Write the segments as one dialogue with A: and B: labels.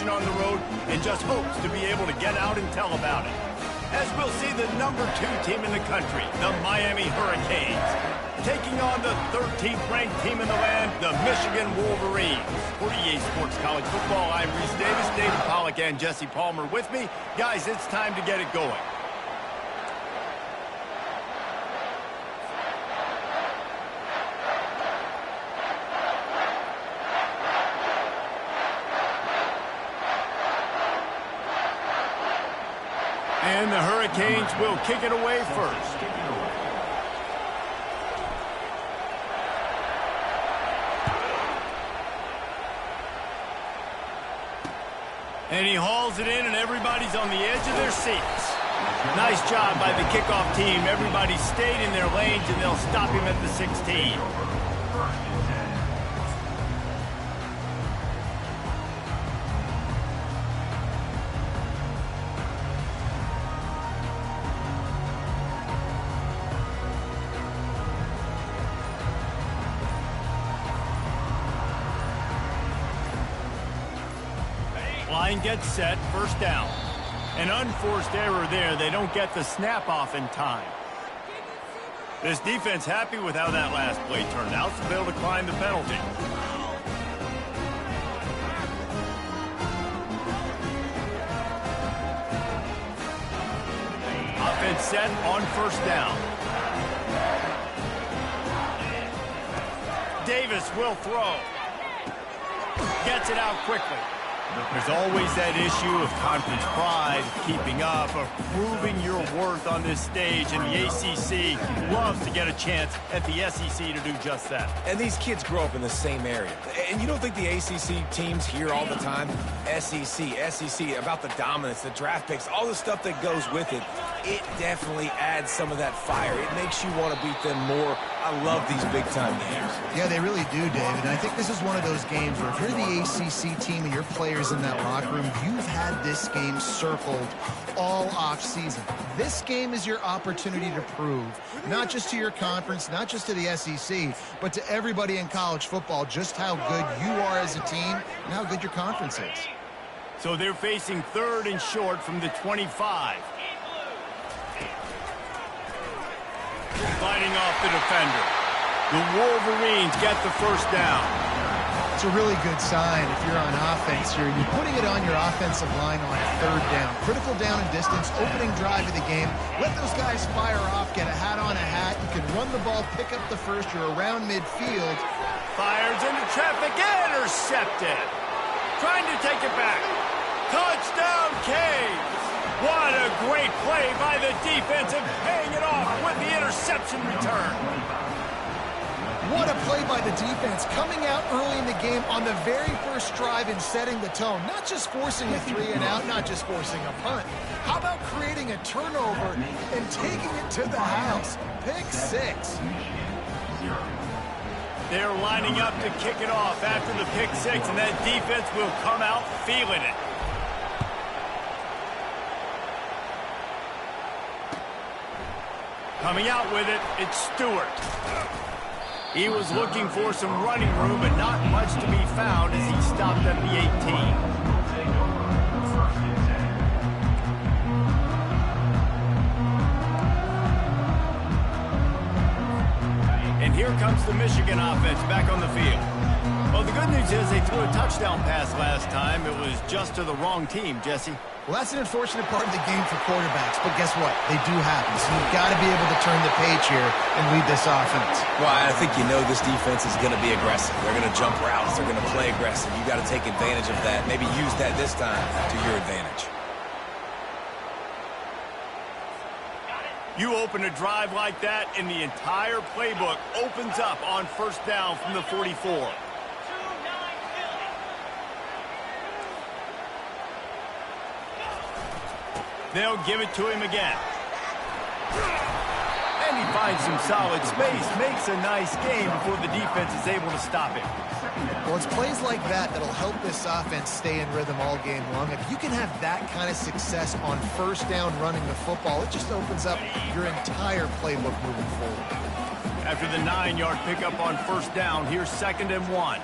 A: competition on the road and just hopes to be able to get out and tell about it. As we'll see the #2 team in the country, the Miami Hurricanes, taking on the 13th ranked team in the land, the Michigan Wolverines. For EA Sports College Football, I'm Reese Davis, David Pollack, and Jesse Palmer with me. Guys, it's time to get it going. And the Hurricanes will kick it away first. And he hauls it in, and everybody's on the edge of their seats. Nice job by the kickoff team. Everybody stayed in their lanes, and they'll stop him at the 16. Line gets set, first down. An unforced error there. They don't get the snap off in time. This defense happy with how that last play turned out, so they'll decline the penalty. Offense set on first down. Davis will throw. Gets it out quickly. There's always that issue of conference pride, keeping up, of proving your worth on this stage, and the ACC loves to get a chance at the SEC to do just that.
B: And these kids grow up in the same area. And you don't think the ACC teams hear all the time, SEC, about the dominance, the draft picks, all the stuff that goes with it. It definitely adds some of that fire. It makes you want to beat them more. I love these big-time games.
C: Yeah, they really do, David. And I think this is one of those games where if you're the ACC team and your players in that locker room, you've had this game circled all off-season. This game is your opportunity to prove, not just to your conference, not just to the SEC, but to everybody in college football, just how good you are as a team and how good your conference is.
A: So they're facing third and short from the 25. Fighting off the defender. The Wolverines get the first down.
C: It's a really good sign if you're on offense here. You're putting it on your offensive line on third down. Critical down and distance, opening drive of the game. Let those guys fire off, get a hat on a hat. You can run the ball, pick up the first. You're around midfield.
A: Fires into traffic, intercepted. Trying to take it back. Touchdown, Canes. What a great play by the defense and paying it off with the interception return.
C: What a play by the defense, coming out early in the game on the very first drive and setting the tone. Not just forcing a 3-and-out, not just forcing a punt. How about creating a turnover and taking it to the house? Pick 6.
A: They're lining up to kick it off after the pick 6, and that defense will come out feeling it. Coming out with it, it's Stewart. He was looking for some running room, but not much to be found as he stopped at the 18. And here comes the Michigan offense back on the field. Well, the good news is they threw a touchdown pass last time. It was just to the wrong team, Jesse.
C: Well, that's an unfortunate part of the game for quarterbacks, but guess what? They do happen, so you've got to be able to turn the page here and lead this offense.
B: Well, I think you know this defense is going to be aggressive. They're going to jump routes. They're going to play aggressive. You've got to take advantage of that. Maybe use that this time to your advantage.
A: You open a drive like that, and the entire playbook opens up on first down from the 44. They'll give it to him again. And he finds some solid space, makes a nice game before the defense is able to stop him.
C: Well, it's plays like that that'll help this offense stay in rhythm all game long. If you can have that kind of success on first down running the football, it just opens up your entire playbook moving forward.
A: After the 9-yard pickup on first down, here's 2nd and 1.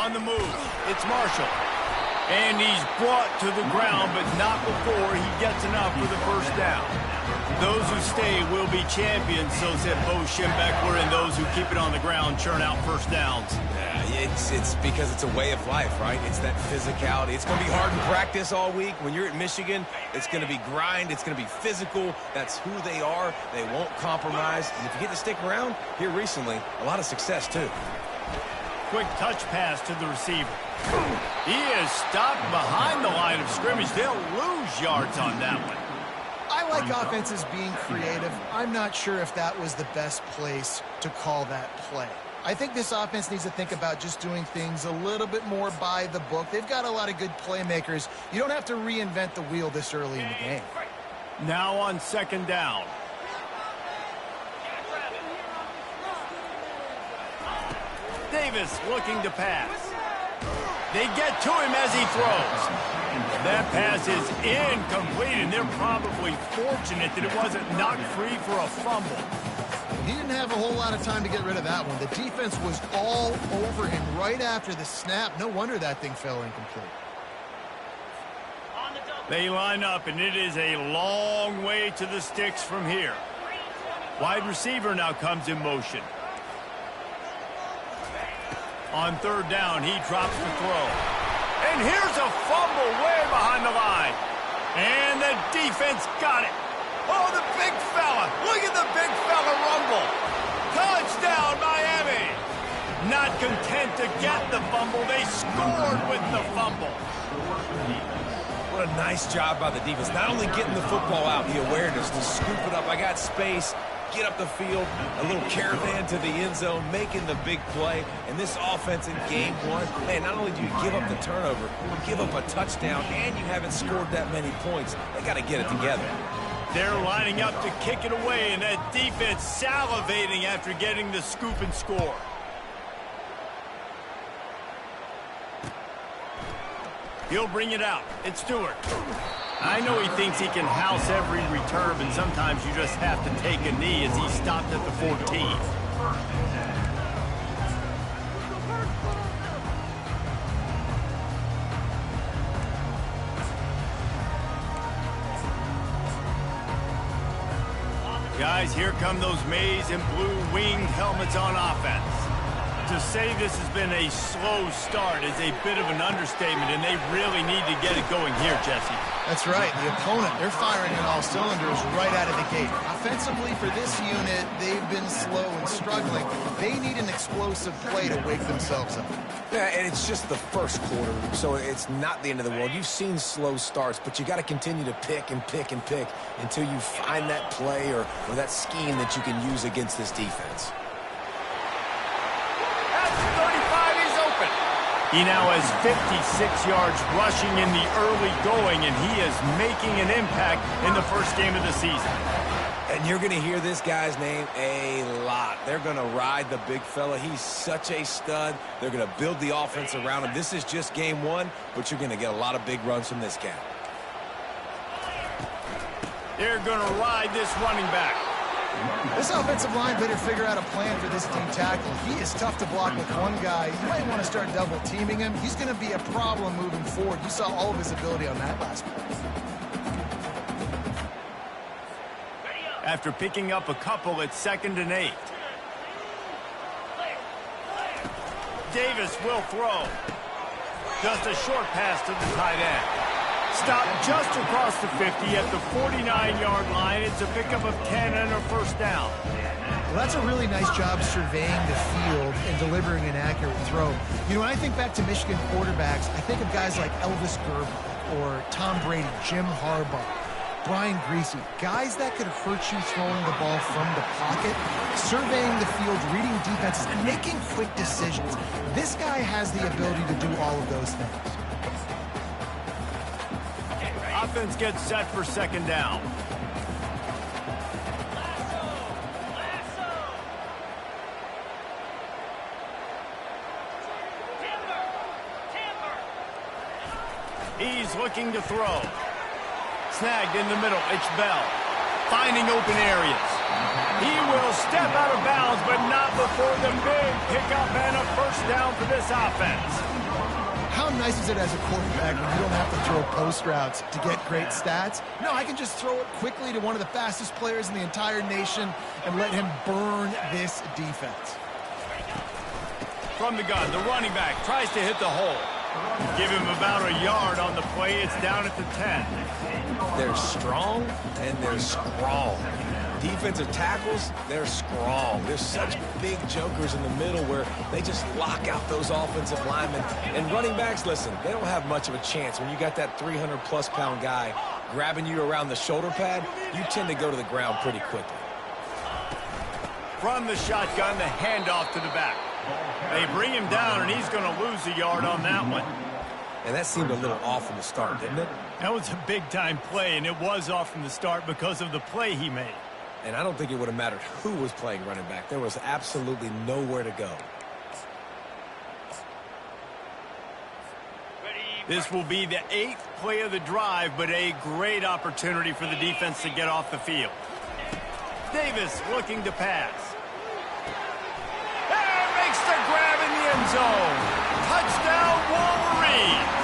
A: On the move, it's Marshall. And he's brought to the ground, but not before he gets enough for the first down. Those who stay will be champions, so said Bo Schembechler, and those who keep it on the ground churn out first downs.
B: Yeah, it's because it's a way of life, right? It's that physicality. It's going to be hard in practice all week. When you're at Michigan, it's going to be grind. It's going to be physical. That's who they are. They won't compromise. And if you get to stick around, here recently, a lot of success, too.
A: Quick touch pass to the receiver. He is stopped behind the line of scrimmage. They'll lose yards on that one.
C: I like offenses being creative. I'm not sure if that was the best place to call that play. I think this offense needs to think about just doing things a little bit more by the book. They've got a lot of good playmakers. You don't have to reinvent the wheel this early in the game.
A: Now on second down. Davis looking to pass. They get to him as he throws. That pass is incomplete, and they're probably fortunate that it wasn't knocked free for a fumble.
C: He didn't have a whole lot of time to get rid of that one. The defense was all over him right after the snap. No wonder that thing fell incomplete.
A: They line up, and it is a long way to the sticks from here. Wide receiver now comes in motion. On third down, he drops the throw. And here's a fumble way behind the line. And the defense got it. Oh, the big fella. Look at the big fella rumble. Touchdown, Miami. Not content to get the fumble, they scored with the fumble.
B: What a nice job by the defense. Not only getting the football out, the awareness to scoop it up. I got space. Get up the field, a little caravan to the end zone, making the big play. And this offense in game one, man, not only do you give up the turnover, you give up a touchdown, and you haven't scored that many points. They got to get it together.
A: They're lining up to kick it away, and that defense salivating after getting the scoop and score. He'll bring it out. It's Stewart. I know he thinks he can house every return, and sometimes you just have to take a knee as he stopped at the 14. Guys, here come those maize and blue winged helmets on offense. To say this has been a slow start is a bit of an understatement, and they really need to get it going here, Jesse.
C: That's right. The opponent, they're firing on all cylinders right out of the gate. Offensively, for this unit, they've been slow and struggling. They need an explosive play to wake themselves up.
B: Yeah, and it's just the first quarter, so it's not the end of the world. You've seen slow starts, but you got to continue to pick and pick and pick until you find that play or that scheme that you can use against this defense.
A: He now has 56 yards rushing in the early going, and he is making an impact in the first game of the season.
B: And you're going to hear this guy's name a lot. They're going to ride the big fella. He's such a stud. They're going to build the offense around him. This is just game one, but you're going to get a lot of big runs from this guy.
A: They're going to ride this running back.
C: This offensive line better figure out a plan for this D tackle. He is tough to block with one guy. You might want to start double teaming him. He's going to be a problem moving forward. You saw all of his ability on that last play.
A: After picking up a couple, it's 2nd and 8. Davis will throw. Just a short pass to the tight end. Stopped just across the 50 at the 49-yard line. It's a pickup of 10 and a first down.
C: Well, that's a really nice job surveying the field and delivering an accurate throw. You know, when I think back to Michigan quarterbacks, I think of guys like Elvis Gerber or Tom Brady, Jim Harbaugh, Brian Griese, guys that could hurt you throwing the ball from the pocket, surveying the field, reading defenses, and making quick decisions. This guy has the ability to do all of those things.
A: Offense gets set for 2nd down. He's looking to throw. Snagged in the middle. It's Bell. Finding open areas. He will step out of bounds, but not before the big pickup and a first down for this offense.
C: How nice is it as a quarterback when you don't have to throw post routes to get great stats? No, I can just throw it quickly to one of the fastest players in the entire nation and let him burn this defense.
A: From the gun, the running back tries to hit the hole. Give him about a yard on the play. It's down at the 10.
B: They're strong and they're strong. Defensive tackles, they're strong. There's such big jokers in the middle where they just lock out those offensive linemen. And running backs, listen, they don't have much of a chance. When you got that 300-plus pound guy grabbing you around the shoulder pad, you tend to go to the ground pretty quickly.
A: From the shotgun, the handoff to the back. They bring him down, and he's going to lose a yard on that one.
B: And that seemed a little off from the start, didn't it?
A: That was a big-time play, and it was off from the start because of the play he made.
B: And I don't think it would have mattered who was playing running back. There was absolutely nowhere to go.
A: This will be the 8th play of the drive, but a great opportunity for the defense to get off the field. Davis looking to pass. And makes the grab in the end zone. Touchdown, Wolverines!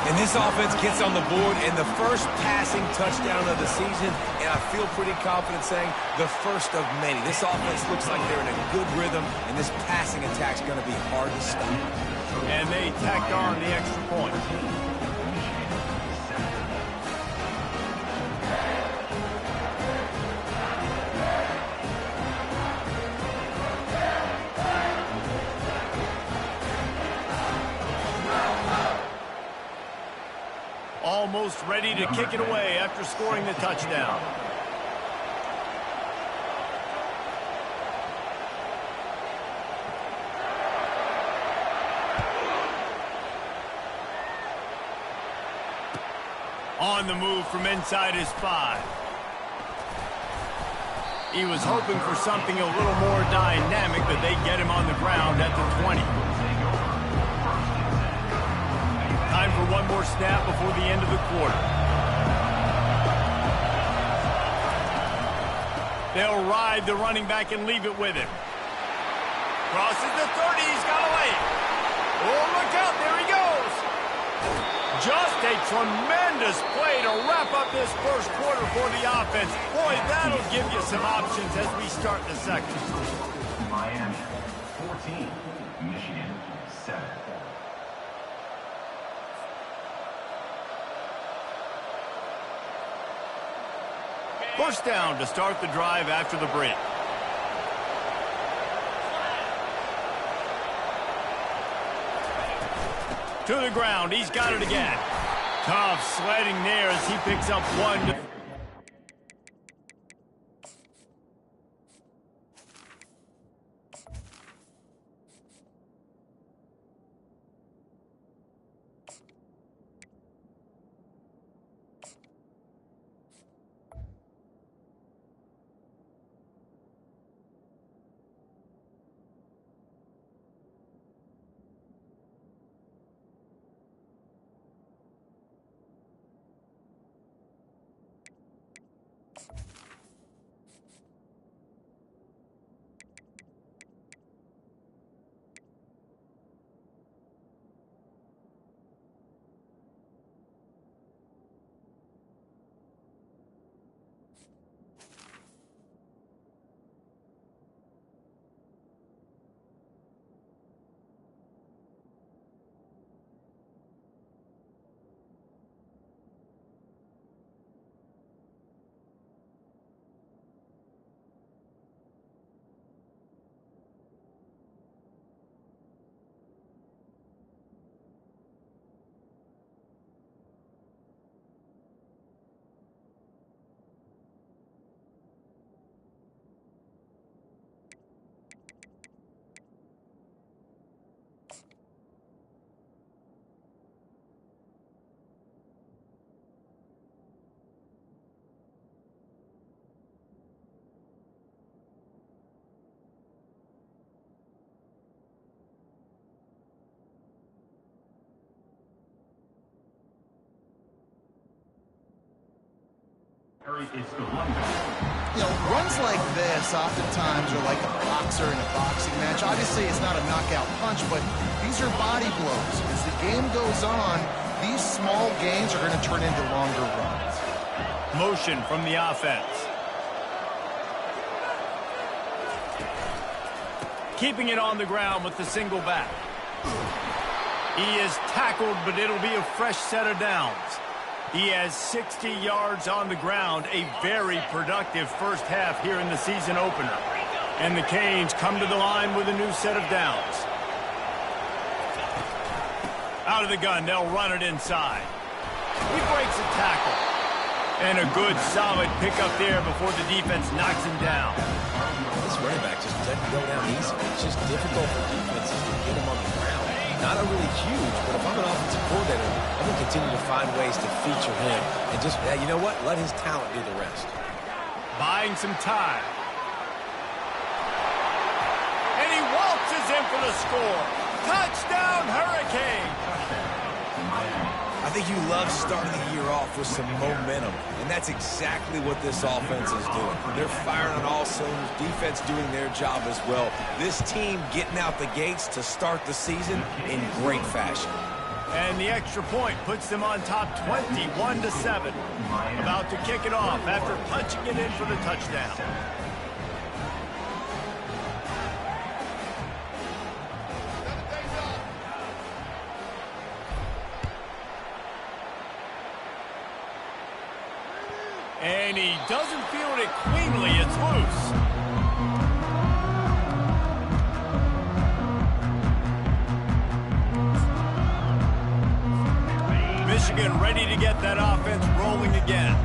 B: And this offense gets on the board in the first passing touchdown of the season, and I feel pretty confident saying the first of many. This offense looks like they're in a good rhythm, and this passing attack's going to be hard to stop.
A: And they tacked on the extra point. Almost ready to kick it away after scoring the touchdown. On the move from inside his 5. He was hoping for something a little more dynamic, but they get him on the ground at the 20. Time for one more snap before the end of the quarter. They'll ride the running back and leave it with him. Crosses the 30, he's got away. Oh, look out, there he goes. Just a tremendous play to wrap up this first quarter for the offense. Boy, that'll give you some options as we start the second.
D: Miami, 14, Michigan, 7.
A: First down to start the drive after the break. To the ground, he's got it again. Tough sledding there as he picks up 1.
C: You know, runs like this oftentimes are like a boxer in a boxing match. Obviously, it's not a knockout punch, but these are body blows. As the game goes on, these small gains are going to turn into longer runs.
A: Motion from the offense. Keeping it on the ground with the single back. He is tackled, but it'll be a fresh set of downs. He has 60 yards on the ground, a very productive first half here in the season opener. And the Canes come to the line with a new set of downs. Out of the gun, they'll run it inside. He breaks a tackle. And a good, solid pickup there before the defense knocks him down.
B: This running back just doesn't go down easy. It's just difficult for defenses to get him on the ground. Not a really huge, but if I'm an offensive coordinator, I'm going to continue to find ways to feature him. And just, you know what? Let his talent do the rest.
A: Buying some time. And he waltzes in for the score. Touchdown, Hurricane!
B: I think you love starting the year off with some momentum, and that's exactly what this offense is doing. They're firing on all cylinders, defense doing their job as well. This team getting out the gates to start the season in great fashion.
A: And the extra point puts them on top 21-7. About to kick it off after punching it in for the touchdown. And he doesn't field it cleanly. It's loose. Michigan ready to get that offense rolling again.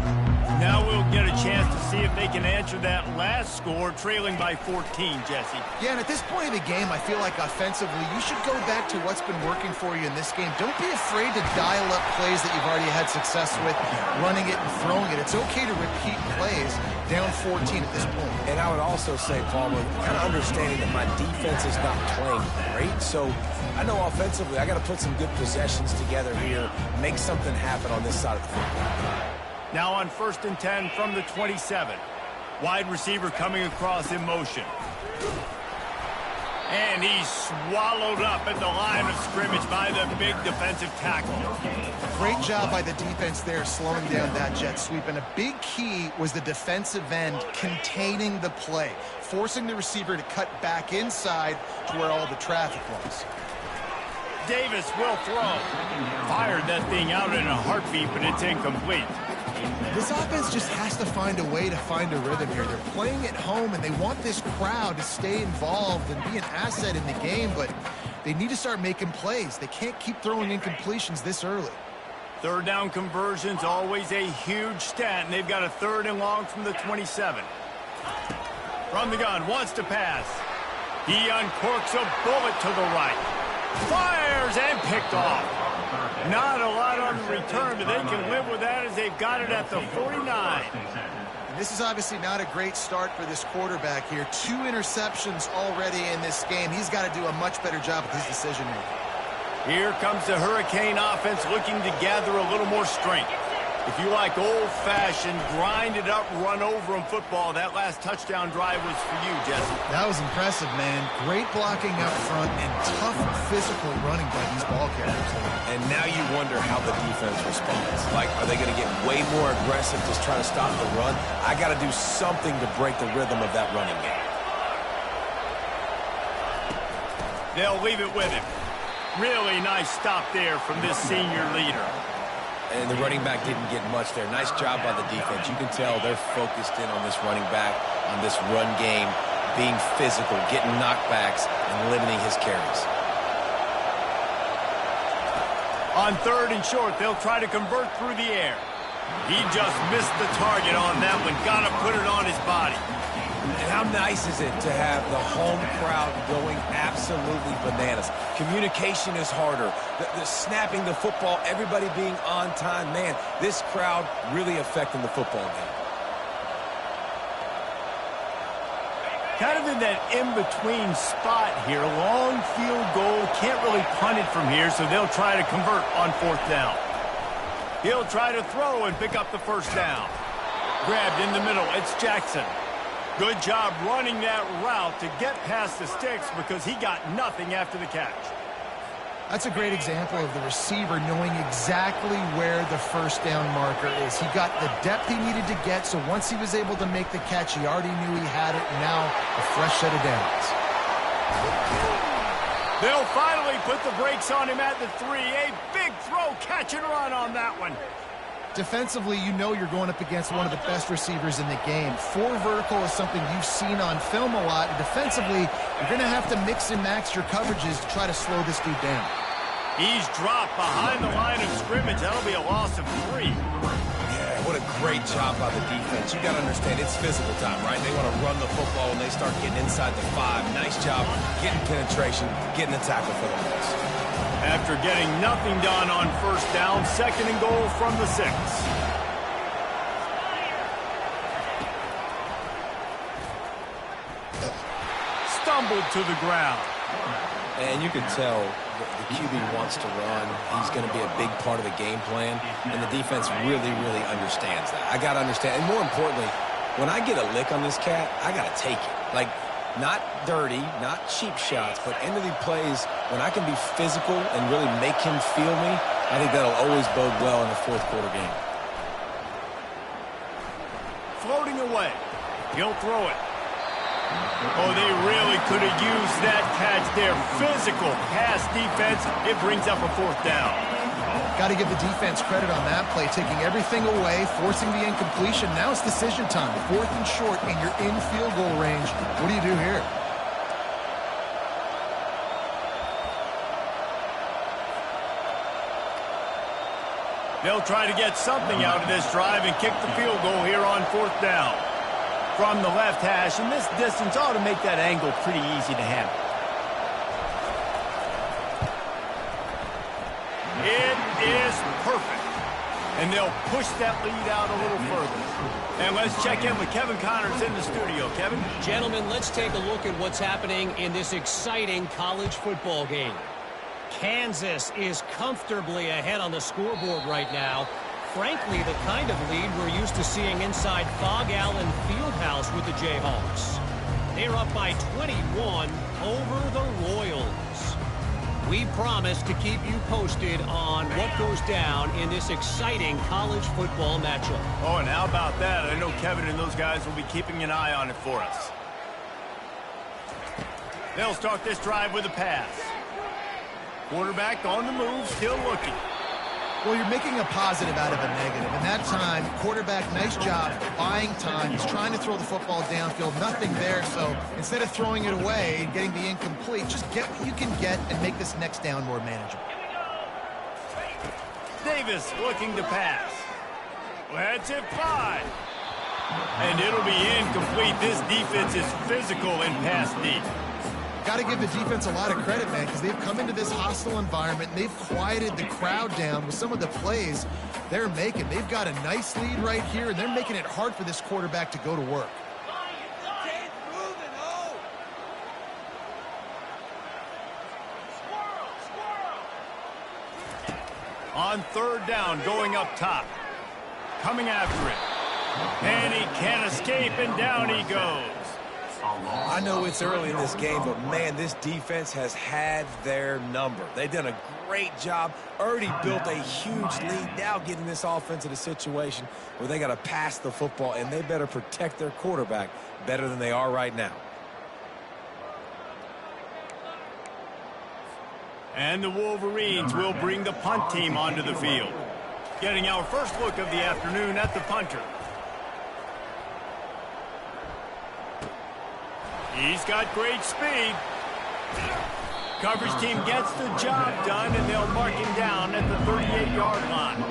A: Now we'll get a chance to see if they can answer that last score, trailing by 14, Jesse.
C: Yeah, and at this point of the game, I feel like offensively, you should go back to what's been working for you in this game. Don't be afraid to dial up plays that you've already had success with, running it and throwing it. It's okay to repeat plays down 14 at this point.
B: And I would also say, Palmer, kind of understanding that my defense is not playing great, so I know offensively I got to put some good possessions together here, make something happen on this side of the football.
A: Now on 1st and 10 from the 27. Wide receiver coming across in motion. And he's swallowed up at the line of scrimmage by the big defensive tackle.
C: Great job by the defense there, slowing down that jet sweep. And a big key was the defensive end containing the play, forcing the receiver to cut back inside to where all the traffic was.
A: Davis will throw. Fired that thing out in a heartbeat, but it's incomplete.
C: This offense just has to find a way to find a rhythm here. They're playing at home, and they want this crowd to stay involved and be an asset in the game, but they need to start making plays. They can't keep throwing incompletions this early.
A: Third down conversions, always a huge stat, and they've got a 3rd and long from the 27. From the gun, wants to pass. He uncorks a bullet to the right. Fires and picked off. Not a lot on the return, but they can live with that as they've got it at the 49.
C: And this is obviously not a great start for this quarterback here. 2 interceptions already in this game. He's got to do a much better job with his decision-making.
A: Here comes the Hurricane offense looking to gather a little more strength. If you like old-fashioned, grind-it-up, run-over-'em football, that last touchdown drive was for you, Jesse.
C: That was impressive, man. Great blocking up front and tough physical running by these ball carriers.
B: And now you wonder how the defense responds. Like, are they going to get way more aggressive, just try to stop the run? I got to do something to break the rhythm of that running game.
A: They'll leave it with him. Really nice stop there from this senior leader.
B: And the running back didn't get much there. Nice job by the defense. You can tell they're focused in on this running back, on this run game, being physical, getting knockbacks, and limiting his carries.
A: On 3rd and short, they'll try to convert through the air. He just missed the target on that one. Got to put it on his body.
B: And how nice is it to have the home crowd going absolutely bananas? Communication is harder. The snapping the football, everybody being on time. Man, this crowd really affecting the football game.
A: Kind of in that in-between spot here. Long field goal. Can't really punt it from here, so they'll try to convert on 4th down. He'll try to throw and pick up the 1st down. grabbed in the middle. It's Jackson. Good job running that route to get past the sticks because he got nothing after the catch.
C: That's a great example of the receiver knowing exactly where the first down marker is. He got the depth he needed to get, so once he was able to make the catch, he already knew he had it, and now a fresh set of downs.
A: They'll finally put the brakes on him at the 3. A big throw, catch and run on that one.
C: Defensively, you know you're going up against one of the best receivers in the game. 4 vertical is something you've seen on film a lot. And defensively, you're going to have to mix and match your coverages to try to slow this dude down.
A: He's dropped behind the line of scrimmage. That'll be a loss of 3.
B: Yeah, what a great job by the defense. You got to understand, it's physical time, right? They want to run the football and they start getting inside the 5. Nice job getting penetration, getting the tackle for the loss.
A: After getting nothing done on first down, 2nd and goal from the 6. Stumbled to the ground.
B: And you can tell the QB wants to run. He's going to be a big part of the game plan, and the defense really, really understands that. I got to understand, and more importantly, when I get a lick on this cat, I got to take it. Like, not dirty, not cheap shots, but end of the plays, when I can be physical and really make him feel me, I think that'll always bode well in a 4th quarter game.
A: Floating away. He'll throw it. Oh, they really could have used that catch there. Physical pass defense. It brings up a 4th down.
C: Got to give the defense credit on that play, taking everything away, forcing the incompletion. Now it's decision time. 4th and short, and you're in field goal range. What do you do here?
A: They'll try to get something out of this drive and kick the field goal here on 4th down. From the left hash, and this distance ought to make that angle pretty easy to handle. It is perfect. And they'll push that lead out a little further. And let's check in with Kevin Connors in the studio. Kevin?
E: Gentlemen, let's take a look at what's happening in this exciting college football game. Kansas is comfortably ahead on the scoreboard right now. Frankly, the kind of lead we're used to seeing inside Fog Allen Fieldhouse with the Jayhawks. They're up by 21 over the Royals. We promise to keep you posted on what goes down in this exciting college football matchup.
A: Oh, and how about that? I know Kevin and those guys will be keeping an eye on it for us. They'll start this drive with a pass. Quarterback on the move, still looking.
C: Well, you're making a positive out of a negative. And that time, quarterback, nice job buying time. He's trying to throw the football downfield. Nothing there. So instead of throwing it away and getting the incomplete, just get what you can get and make this next down more manageable.
A: Davis looking to pass. That's it, 5. And it'll be incomplete. This defense is physical in pass deep.
C: Got to give the defense a lot of credit, man, because they've come into this hostile environment and they've quieted the crowd down with some of the plays they're making. They've got a nice lead right here, and they're making it hard for this quarterback to go to work.
A: On 3rd down, going up top. Coming after it. And he can't escape, and down he goes.
B: I know it's early in this game, but, man, this defense has had their number. They've done a great job, already built a huge lead, now getting this offense in a situation where they got to pass the football, and they better protect their quarterback better than they are right now.
A: And the Wolverines will bring the punt team onto the field. Getting our first look of the afternoon at the punter. He's got great speed. Coverage team gets the job done, and they'll mark him down at the 38-yard line.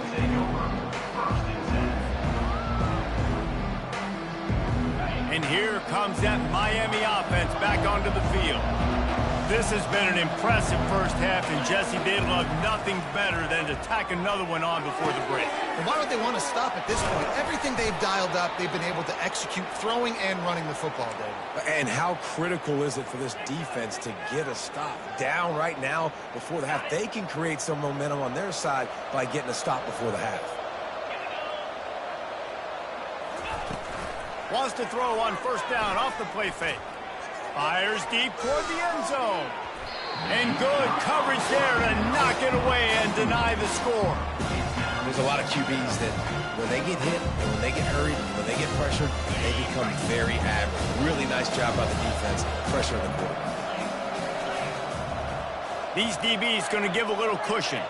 A: And here comes that Miami offense back onto the field. This has been an impressive first half, and Jesse, they'd love nothing better than to tack another one on before the break.
C: And why would they want to stop at this point? Everything they've dialed up, they've been able to execute throwing and running the football, David.
B: And how critical is it for this defense to get a stop? Down right now before the half. They can create some momentum on their side by getting a stop before the half.
A: Wants to throw on first down off the play fake. Fires deep toward the end zone. And good coverage there to knock it away and deny the score.
B: There's a lot of QBs that when they get hit and when they get hurried and when they get pressured, they become very average. Really nice job by the defense, pressuring the quarterback.
A: These DBs going to give a little cushion.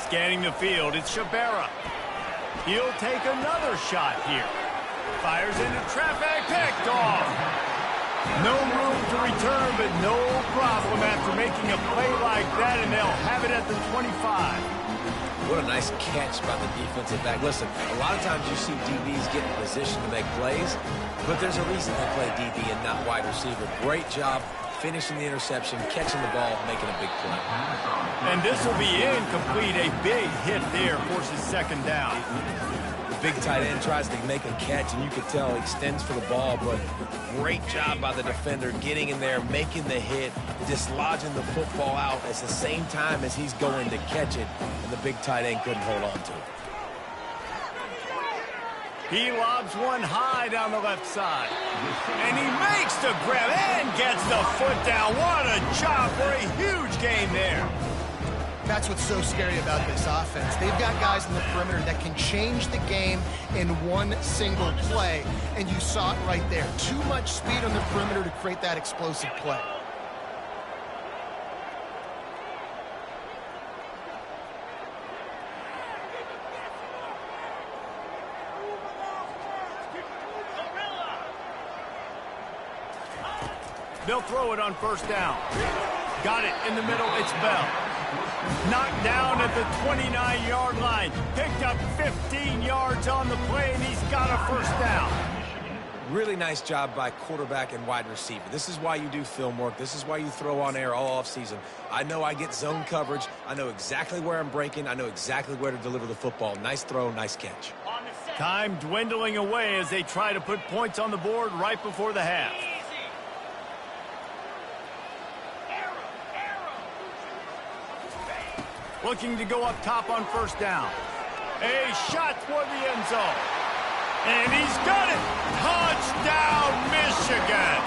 A: Scanning the field, it's Shabera. He'll take another shot here. Fires into traffic, picked off. No room to return, but no problem after making a play like that, and they'll have it at the 25.
B: What a nice catch by the defensive back. Listen, a lot of times you see DBs get in position to make plays, but there's a reason they play DB and not wide receiver. Great job finishing the interception, catching the ball, making a big play.
A: And this will be incomplete. A big hit there forces second down.
B: The big tight end tries to make a catch, and you can tell he extends for the ball, but great job by the defender getting in there, making the hit, dislodging the football out at the same time as he's going to catch it, and the big tight end couldn't hold on to it.
A: He lobs one high down the left side. And he makes the grab and gets the foot down. What a job for a huge gain there.
C: That's what's so scary about this offense. They've got guys in the perimeter that can change the game in one single play, and you saw it right there. Too much speed on the perimeter to create that explosive play.
A: They'll throw it on first down. Got it in the middle. It's Bell. Knocked down at the 29-yard line. Picked up 15 yards on the play, and he's got a first down.
B: Really nice job by quarterback and wide receiver. This is why you do film work. This is why you throw on air all offseason. I know I get zone coverage. I know exactly where I'm breaking. I know exactly where to deliver the football. Nice throw, nice catch.
A: Time dwindling away as they try to put points on the board right before the half. Looking to go up top on first down. A shot toward the end zone. And he's got it. Touchdown, Michigan.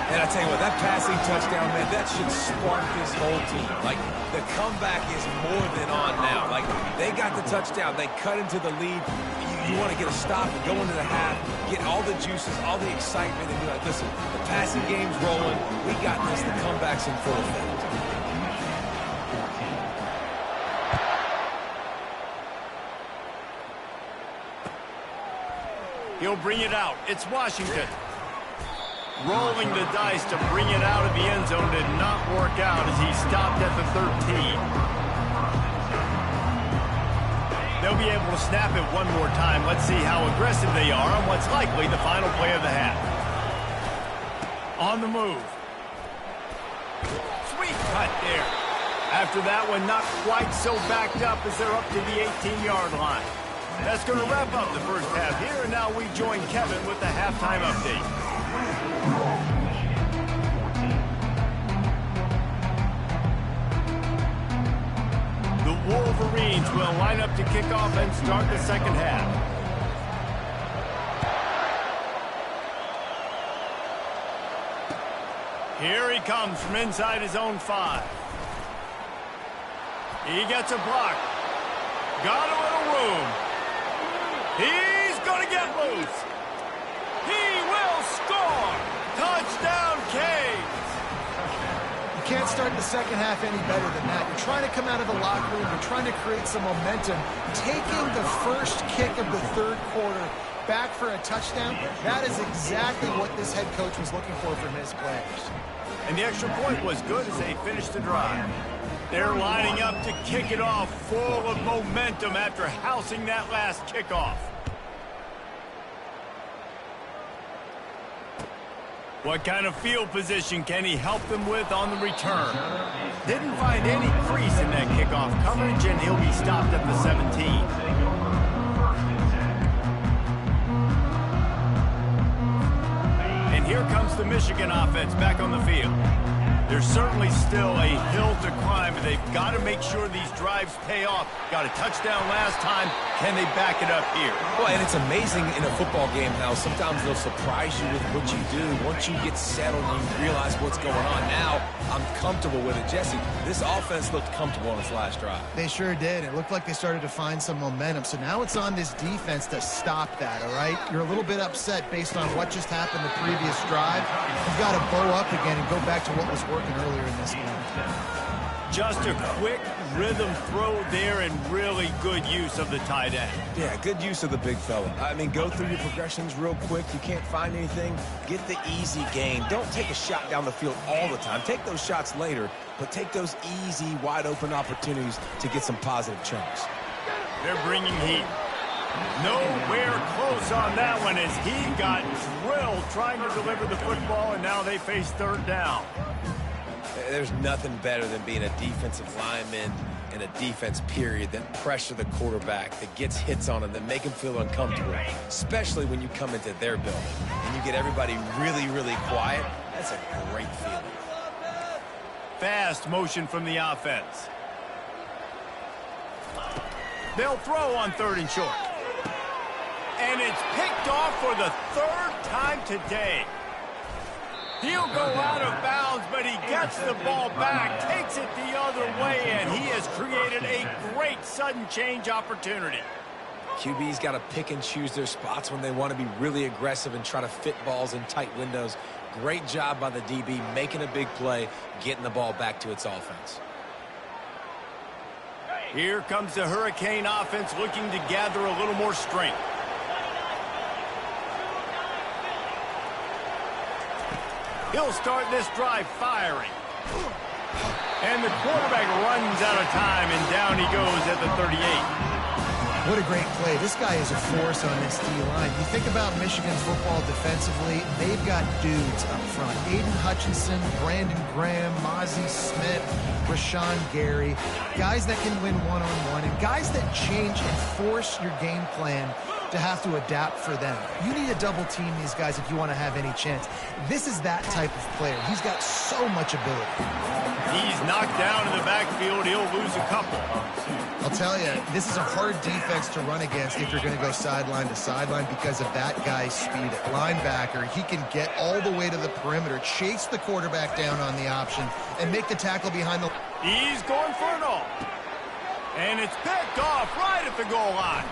B: And I tell you what, that passing touchdown, man, that should spark this whole team. Like, the comeback is more than on now. Like, they got the touchdown. They cut into the lead. You want to get a stop and go into the half, get all the juices, all the excitement, and be like, listen, the passing game's rolling. We got this. The comeback's in full effect.
A: He'll bring it out. It's Washington. Rolling the dice to bring it out of the end zone did not work out as he stopped at the 13. They'll be able to snap it one more time. Let's see how aggressive they are on what's likely the final play of the half. On the move. Sweet cut there. After that one, not quite so backed up as they're up to the 18-yard line. That's going to wrap up the first half here, and now we join Kevin with the halftime update. The Wolverines will line up to kick off and start the second half. Here he comes from inside his own 5. He gets a block. Got a little room. He's going to get loose. He will score. Touchdown, Canes.
C: You can't start the second half any better than that. You're trying to come out of the locker room. You're trying to create some momentum. Taking the first kick of the third quarter back for a touchdown, that is exactly what this head coach was looking for from his players.
A: And the extra point was good as they finished the drive. They're lining up to kick it off full of momentum after housing that last kickoff. What kind of field position can he help them with on the return? Didn't find any crease in that kickoff coverage, and he'll be stopped at the 17. And here comes the Michigan offense back on the field. There's certainly still a hill to climb, but they've got to make sure these drives pay off. Got a touchdown last time. Can they back it up here?
B: Well, and it's amazing in a football game how sometimes they'll surprise you with what you do. Once you get settled and you realize what's going on. Now, I'm comfortable with it. Jesse, this offense looked comfortable on its last drive.
C: They sure did. It looked like they started to find some momentum. So now it's on this defense to stop that, all right? You're a little bit upset based on what just happened the previous drive. You've got to bow up again and go back to what was working earlier in this game.
A: Just a quick rhythm throw there and really good use of the tight end.
B: Yeah, good use of the big fella. I mean, go through your progressions real quick. You can't find anything. Get the easy gain. Don't take a shot down the field all the time. Take those shots later, but take those easy, wide-open opportunities to get some positive chunks.
A: They're bringing heat. Nowhere close on that one as he got drilled trying to deliver the football, and now they face third down.
B: There's nothing better than being a defensive lineman in a defense period that pressure the quarterback, that gets hits on him, that make him feel uncomfortable, especially when you come into their building and you get everybody really, really quiet. That's a great feeling.
A: Fast motion from the offense. They'll throw on 3rd and short. And it's picked off for the 3rd time today. He'll go out of bounds, but he gets the ball back, takes it the other way, and he has created a great sudden change opportunity.
B: QB's got to pick and choose their spots when they want to be really aggressive and try to fit balls in tight windows. Great job by the DB making a big play, getting the ball back to its offense.
A: Here comes the Hurricane offense looking to gather a little more strength. He'll start this drive firing. And the quarterback runs out of time, and down he goes at the 38.
C: What a great play. This guy is a force on this D-line. You think about Michigan's football defensively, they've got dudes up front. Aiden Hutchinson, Brandon Graham, Mozzie Smith, Rashawn Gary. Guys that can win one-on-one and guys that change and force your game plan to have to adapt for them. You need to double team these guys if you want to have any chance. This is that type of player. He's got so much ability.
A: He's knocked down in the backfield. He'll lose a couple.
C: I'll tell you, this is a hard defense to run against if you're going to go sideline to sideline because of that guy's speed at linebacker. He can get all the way to the perimeter, chase the quarterback down on the option, and make the tackle behind the...
A: He's going for it all. And it's picked off right at the goal line.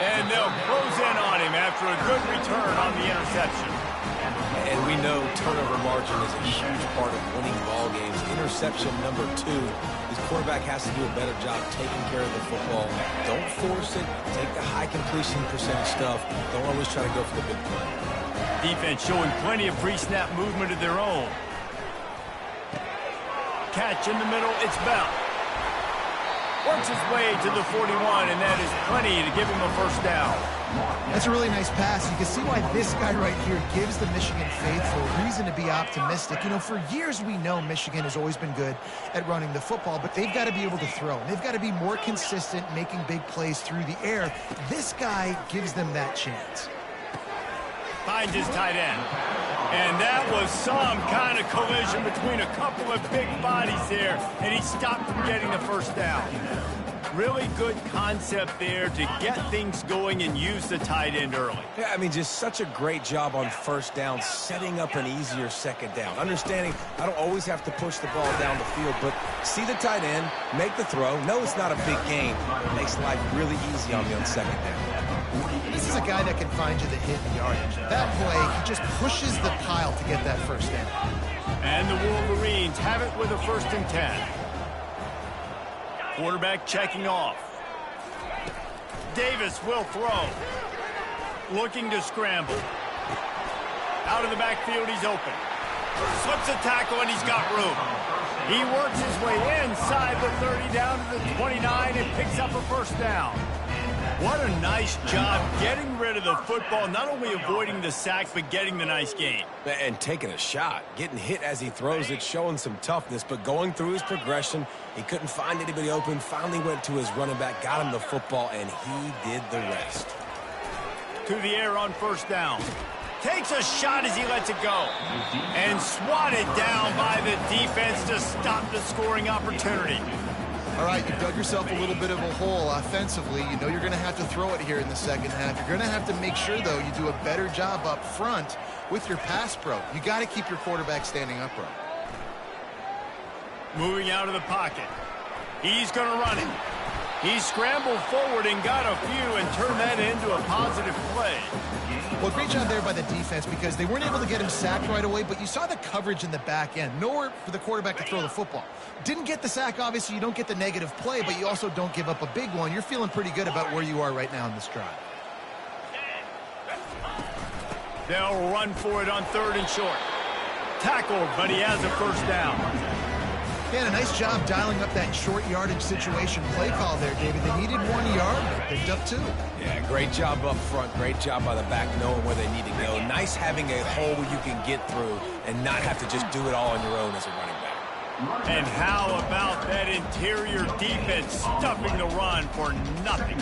A: And they'll close in on him after a good return on the interception.
B: And we know turnover margin is a huge part of winning ball games. Interception number 2. His quarterback has to do a better job taking care of the football. Don't force it. Take the high completion percentage stuff. Don't always try to go for the big play.
A: Defense showing plenty of pre-snap movement of their own. Catch in the middle. It's Bell. Works his way to the 41, and that is plenty to give him a first down.
C: That's a really nice pass. You can see why this guy right here gives the Michigan faithful reason to be optimistic. You know, for years we know Michigan has always been good at running the football, but they've got to be able to throw. They've got to be more consistent making big plays through the air. This guy gives them that chance.
A: Finds his tight end. And that was some kind of collision between a couple of big bodies there, and he stopped from getting the first down. Really good concept there to get things going and use the tight end early.
B: Yeah, I mean, just such a great job on first down, setting up an easier second down. Understanding I don't always have to push the ball down the field, but see the tight end, make the throw. No, it's not a big gain. It makes life really easy on me on second down.
C: This is a guy that can find you the hidden yardage. That play, he just pushes the pile to get that first down.
A: And the Wolverines have it with a 1st and 10. Quarterback checking off. Davis will throw. Looking to scramble. Out of the backfield, he's open. Slips a tackle, and he's got room. He works his way inside the 30 down to the 29 and picks up a first down. What a nice job getting rid of the football, not only avoiding the sack, but getting the nice gain.
B: And taking a shot, getting hit as he throws it, showing some toughness, but going through his progression, he couldn't find anybody open, finally went to his running back, got him the football, and he did the rest.
A: To the air on first down. Takes a shot as he lets it go. And swatted down by the defense to stop the scoring opportunity.
C: All right, you dug yourself a little bit of a hole offensively. You know you're going to have to throw it here in the second half. You're going to have to make sure, though, you do a better job up front with your pass pro. You got to keep your quarterback standing upright.
A: Moving out of the pocket. He's going to run it. He scrambled forward and got a few and turned that into a positive play.
C: Well, great job there by the defense because they weren't able to get him sacked right away, but you saw the coverage in the back end. Nowhere for the quarterback to throw the football. Didn't get the sack, obviously. You don't get the negative play, but you also don't give up a big one. You're feeling pretty good about where you are right now in this drive.
A: They'll run for it on 3rd and short. Tackled, but he has a first down.
C: Yeah, a nice job dialing up that short yardage situation play call there, David. They needed 1 yard. They picked up 2.
B: Yeah, great job up front. Great job by the back knowing where they need to go. Nice having a hole you can get through and not have to just do it all on your own as a running back.
A: And how about that interior defense stuffing the run for nothing?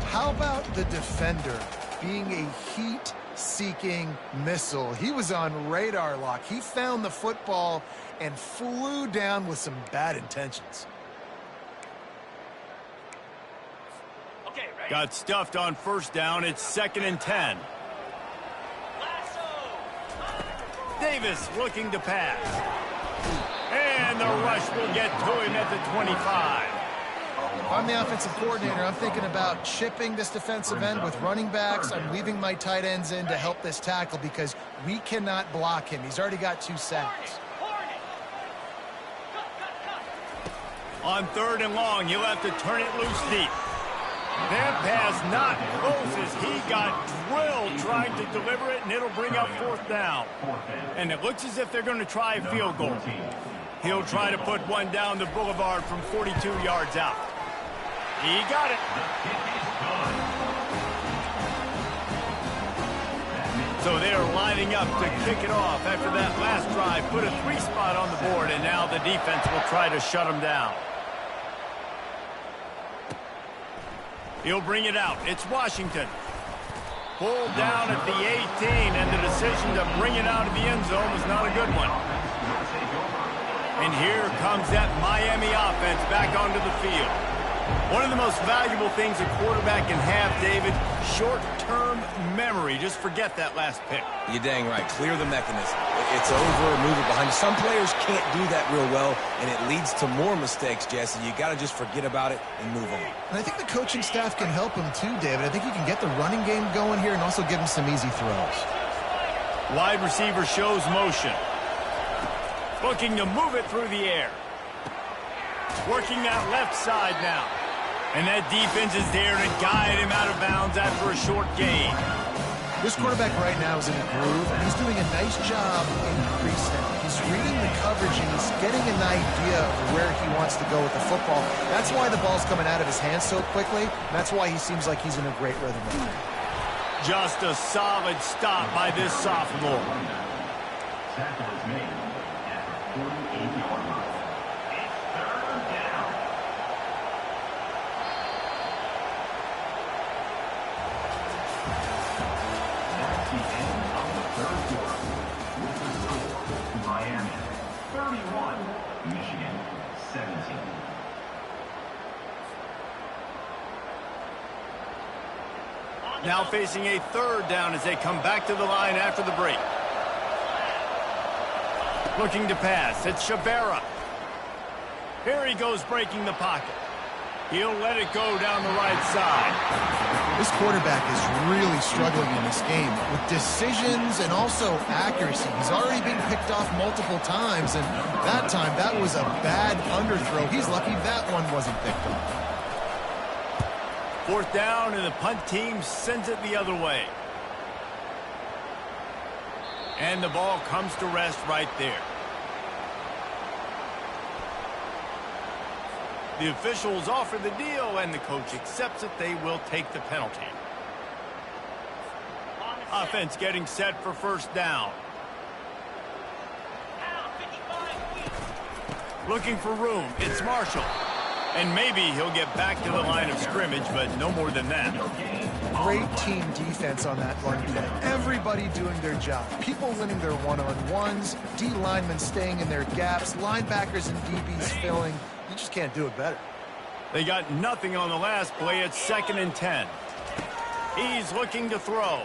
C: How about the defender being a heat-seeking missile? He was on radar lock. He found the football and flew down with some bad intentions.
A: Got stuffed on first down. It's 2nd and 10. Davis looking to pass. And the rush will get to him at the 25.
C: I'm the offensive coordinator. I'm thinking about chipping this defensive end with running backs. I'm leaving my tight ends in to help this tackle because we cannot block him. He's already got 2 sacks.
A: On 3rd and long, he'll have to turn it loose deep. That pass not close as he got drilled trying to deliver it, and it'll bring up 4th down. And it looks as if they're going to try a field goal. He'll try to put one down the boulevard from 42 yards out. He got it. So they're lining up to kick it off after that last drive. Put a 3 spot on the board, and now the defense will try to shut them down. He'll bring it out. It's Washington. Pulled down at the 18, and the decision to bring it out of the end zone was not a good one. And here comes that Miami offense back onto the field. One of the most valuable things a quarterback can have, David, short-term memory. Just forget that last pick.
B: You're dang right. Clear the mechanism. It's over, move it behind you. Some players can't do that real well, and it leads to more mistakes, Jesse. You got to just forget about it and move on.
C: And I think the coaching staff can help him too, David. I think he can get the running game going here and also give him some easy throws.
A: Wide receiver shows motion. Looking to move it through the air. Working that left side now. And that defense is there to guide him out of bounds after a short gain.
C: This quarterback right now is in a groove, and he's doing a nice job in pre-snap. He's reading the coverage, and he's getting an idea of where he wants to go with the football. That's why the ball's coming out of his hands so quickly. That's why he seems like he's in a great rhythm.
A: Just a solid stop by this sophomore.
D: Tackle is made at the 48-yard line. It's 3rd down. That's the end of the 3rd quarter. With the score, Miami 31, Michigan 17.
A: Now facing a 3rd down as they come back to the line after the break. Looking to pass. It's Shabera. Here he goes breaking the pocket. He'll let it go down the right side.
C: This quarterback is really struggling in this game with decisions and also accuracy. He's already been picked off multiple times, and that time that was a bad underthrow. He's lucky that one wasn't picked off.
A: 4th down, and the punt team sends it the other way. And the ball comes to rest right there. The officials offer the deal, and the coach accepts it. They will take the penalty. Offense getting set for 1st down. Looking for room. It's Marshall. And maybe he'll get back to the line of scrimmage, but no more than that.
C: great team defense on that run play. Everybody doing their job. People winning their one-on-ones, D linemen staying in their gaps, linebackers and DBs filling. You just can't do it better.
A: They got nothing on the last play. It's 2nd and 10. He's looking to throw.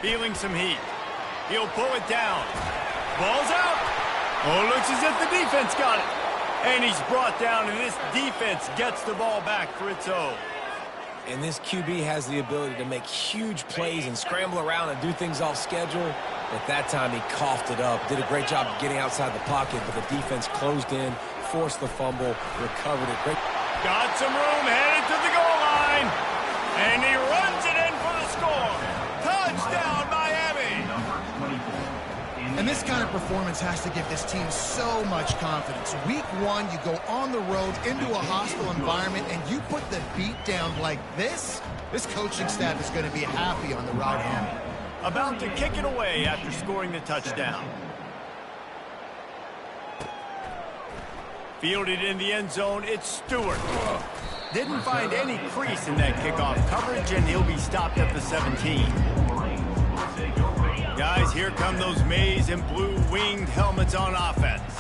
A: Feeling some heat. He'll pull it down. Ball's out. Oh, looks as if the defense got it. And he's brought down, and this defense gets the ball back for its own.
B: And this QB has the ability to make huge plays and scramble around and do things off schedule. But that time he coughed it up. Did a great job of getting outside the pocket, but the defense closed in, forced the fumble, recovered it. Great.
A: Got some room, headed to the goal line. And he runs it in for the score. Touchdown, Miami.
C: And this kind of performance has to give this team so much confidence. Week 1, you go on the road into a hostile environment, and you put the beat down like this. This coaching staff is going to be happy on the ride home.
A: About to kick it away after scoring the touchdown. Fielded in the end zone, it's Stewart. Didn't find any crease in that kickoff coverage, and he'll be stopped at the 17. Guys, here come those maize and blue winged helmets on offense.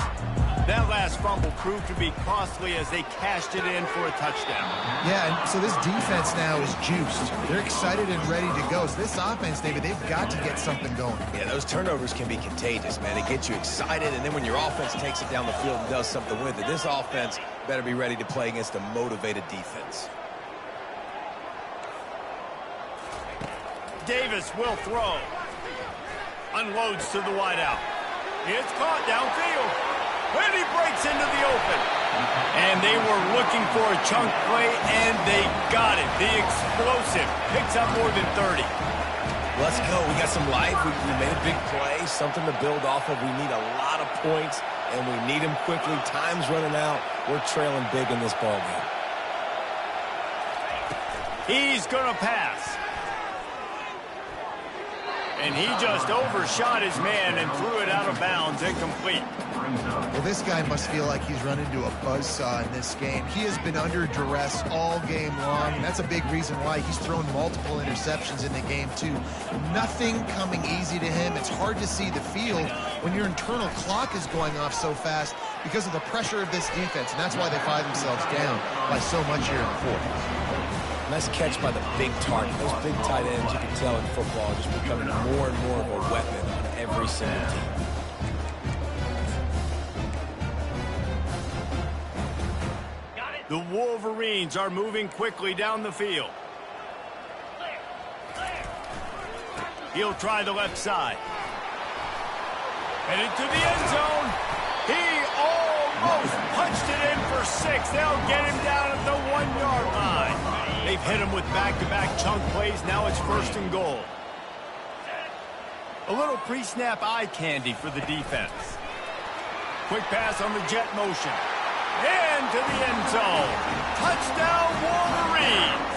A: That last fumble proved to be costly as they cashed it in for a touchdown.
C: Yeah, and so this defense now is juiced. They're excited and ready to go. So this offense, David, they've got to get something going.
B: Yeah, those turnovers can be contagious, man. It gets you excited, and then when your offense takes it down the field and does something with it, this offense better be ready to play against a motivated defense.
A: Davis will throw. Unloads to the wideout. It's caught downfield. And he breaks into the open. And they were looking for a chunk play, and they got it. The explosive picks up more than 30.
B: Let's go. We got some life. We made a big play, something to build off of. We need a lot of points, and we need them quickly. Time's running out. We're trailing big in this ballgame.
A: He's going to pass. And he just overshot his man and threw it out of bounds, incomplete.
C: Well, this guy must feel like he's run into a buzzsaw in this game. He has been under duress all game long, and that's a big reason why he's thrown multiple interceptions in the game, too. Nothing coming easy to him. It's hard to see the field when your internal clock is going off so fast because of the pressure of this defense, and that's why they find themselves down by so much here in the fourth.
B: Nice catch by the big target. Those big tight ends, you can tell in football, are just becoming more and more of a weapon on every single team.
A: The Wolverines are moving quickly down the field. He'll try the left side. Headed to the end zone. He almost punched it in for 6. They'll get him down at the 1-yard line. They've hit him with back-to-back chunk plays. Now it's 1st and goal. A little pre-snap eye candy for the defense. Quick pass on the jet motion. Into the end zone. Touchdown, Wolverines.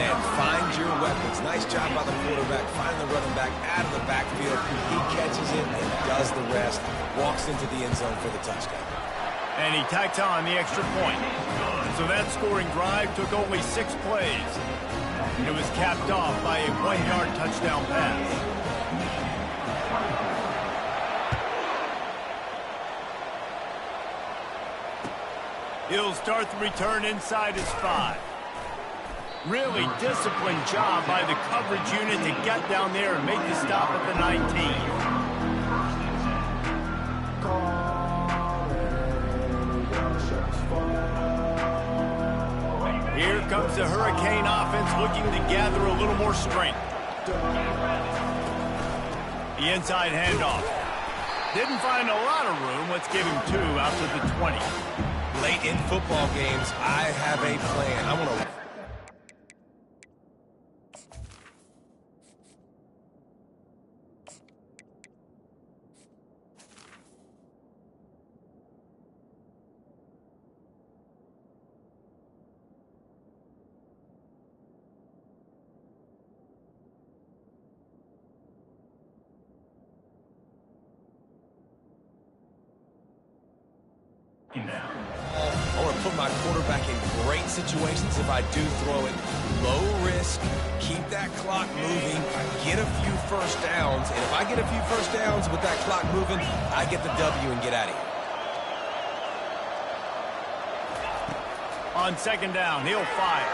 B: Man, find your weapons. Nice job by the quarterback. Find the running back out of the backfield. He catches it and does the rest. Walks into the end zone for the touchdown.
A: And he tacks on the extra point. So that scoring drive took only 6 plays. It was capped off by a 1-yard touchdown pass. He'll start the return inside his 5. Really disciplined job by the coverage unit to get down there and make the stop at the 19. Here comes the Hurricane offense looking to gather a little more strength. The inside handoff. Didn't find a lot of room. Let's give him 2 out to the 20.
B: Late in football games, I have a plan. I want to... I want to put my quarterback in great situations if I do throw it low risk, keep that clock moving, get a few first downs. And if I get a few first downs with that clock moving, I get the W and get out of here.
A: On second down, he'll fire.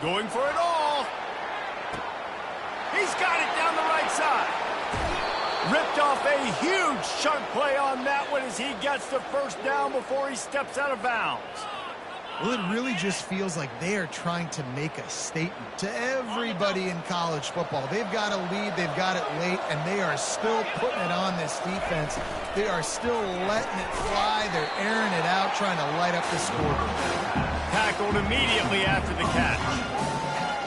A: Going for it all. He's got it down the right side. Ripped off a huge chunk play on that one as he gets the first down before he steps out of bounds.
C: Well, it really just feels like they are trying to make a statement to everybody in college football. They've got a lead, they've got it late, and they are still putting it on this defense. They are still letting it fly. They're airing it out, trying to light up the scoreboard.
A: Tackled immediately after the catch.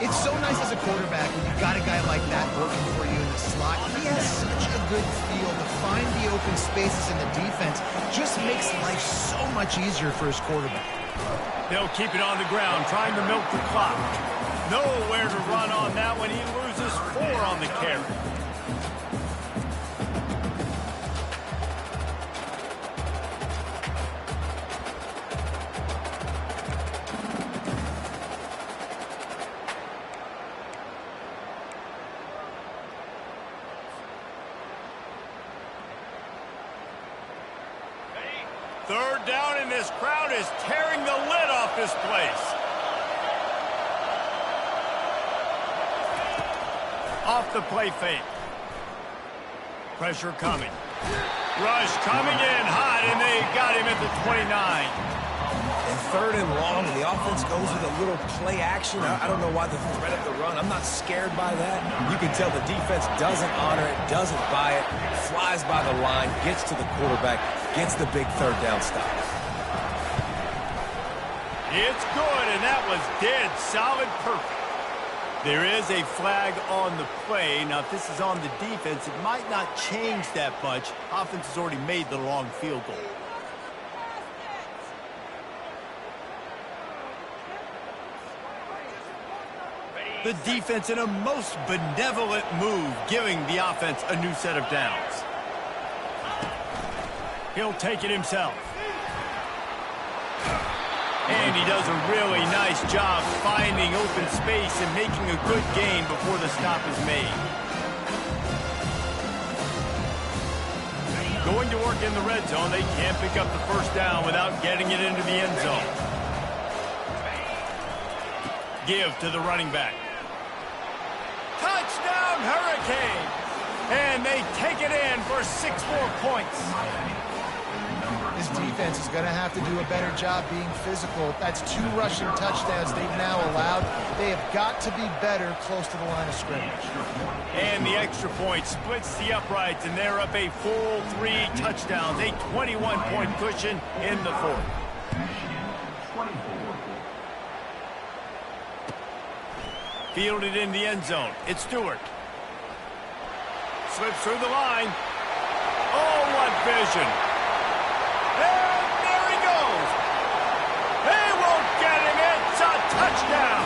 C: It's so nice as a quarterback when you've got a guy like that working for you in the slot. He has such a good feel to find the open spaces in the defense. Just makes life so much easier for his quarterback.
A: They'll keep it on the ground, trying to milk the clock. Nowhere to run on that one. He loses 4 on the carry. Third down, and this crowd is tearing the lid off this place. Off the play fake. Pressure coming. Rush coming in hot, and they got him at the 29.
B: And third and long, the offense goes with a little play action. I don't know why the threat of the run. I'm not scared by that. You can tell the defense doesn't honor it, doesn't buy it, flies by the line, gets to the quarterback, gets the big third down stop.
A: It's good, and that was dead solid perfect. There is a flag on the play. Now, if this is on the defense, it might not change that much. Offense has already made the long field goal. The defense in a most benevolent move, giving the offense a new set of downs. He'll take it himself. And he does a really nice job finding open space and making a good gain before the stop is made. Going to work in the red zone, they can't pick up the first down without getting it into the end zone. Give to the running back. Touchdown, Hurricanes! And they take it in for 6 more points.
C: This defense is going to have to do a better job being physical. That's 2 rushing touchdowns they've now allowed. They have got to be better close to the line of scrimmage.
A: And the extra point splits the uprights, and they're up a full 3 touchdowns, a 21-point cushion in the 4th. Fielded in the end zone. It's Stewart. Slips through the line. Oh, what vision. And there he goes. They won't get him. It's a touchdown.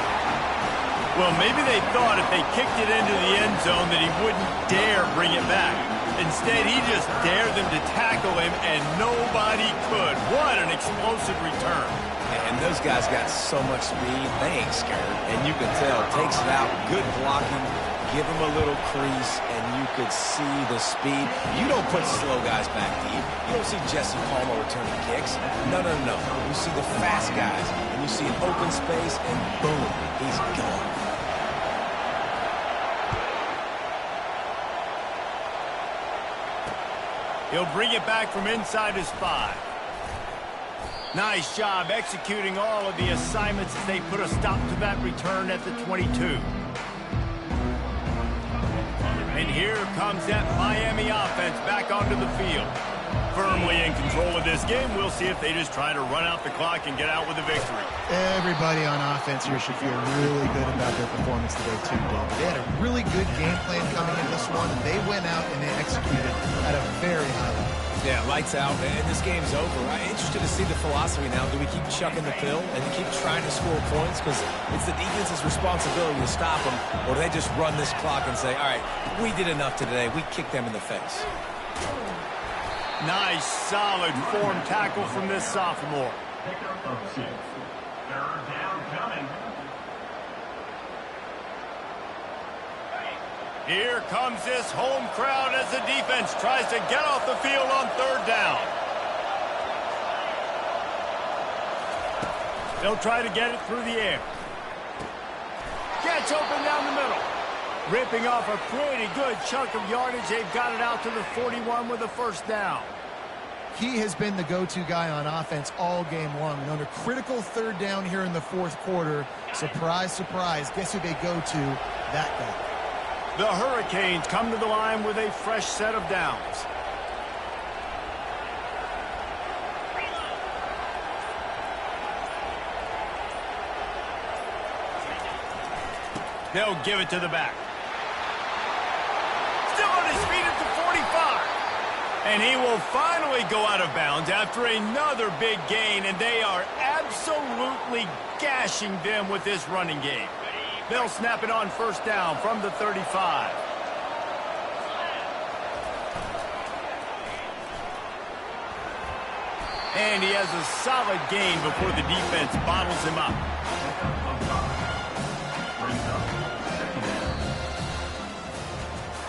A: Well, maybe they thought if they kicked it into the end zone that he wouldn't dare bring it back. Instead, he just dared them to tackle him, and nobody could. What an explosive return.
B: And those guys got so much speed, they ain't scared. And you can tell, takes it out, good blocking, give him a little crease, and you could see the speed. You don't put slow guys back deep. You don't see Jesse Palmer returning kicks. No. You see the fast guys, and you see an open space, and boom, he's gone.
A: He'll bring it back from inside his 5. Nice job executing all of the assignments as they put a stop to that return at the 22. And here comes that Miami offense back onto the field. Firmly in control of this game. We'll see if they just try to run out the clock and get out with a victory.
C: Everybody on offense here should feel really good about their performance today, too, David. They had a really good game plan coming in this one, and they went out and they executed at a very high level.
B: Yeah, lights out, and this game's over. I'm interested to see the philosophy now. Do we keep chucking the pill and keep trying to score points? Because it's the defense's responsibility to stop them, or do they just run this clock and say, all right, we did enough today. We kicked them in the face.
A: Nice, solid form tackle from this sophomore.
D: Third down coming.
A: Here comes this home crowd as the defense tries to get off the field on third down. They'll try to get it through the air. Gets open down the middle. Ripping off a pretty good chunk of yardage. They've got it out to the 41 with a first down.
C: He has been the go-to guy on offense all game long. And on a critical third down here in the fourth quarter, surprise, surprise, guess who they go to? That guy.
A: The Hurricanes come to the line with a fresh set of downs. They'll give it to the back. Still on his feet at the 45. And he will finally go out of bounds after another big gain, and they are absolutely gashing them with this running game. They'll snap it on first down from the 35. And he has a solid gain before the defense bottles him up.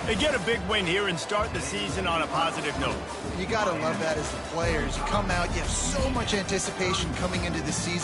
A: They get a big win here and start the season on a positive note.
C: You got to love that as the players. You come out, you have so much anticipation coming into the season.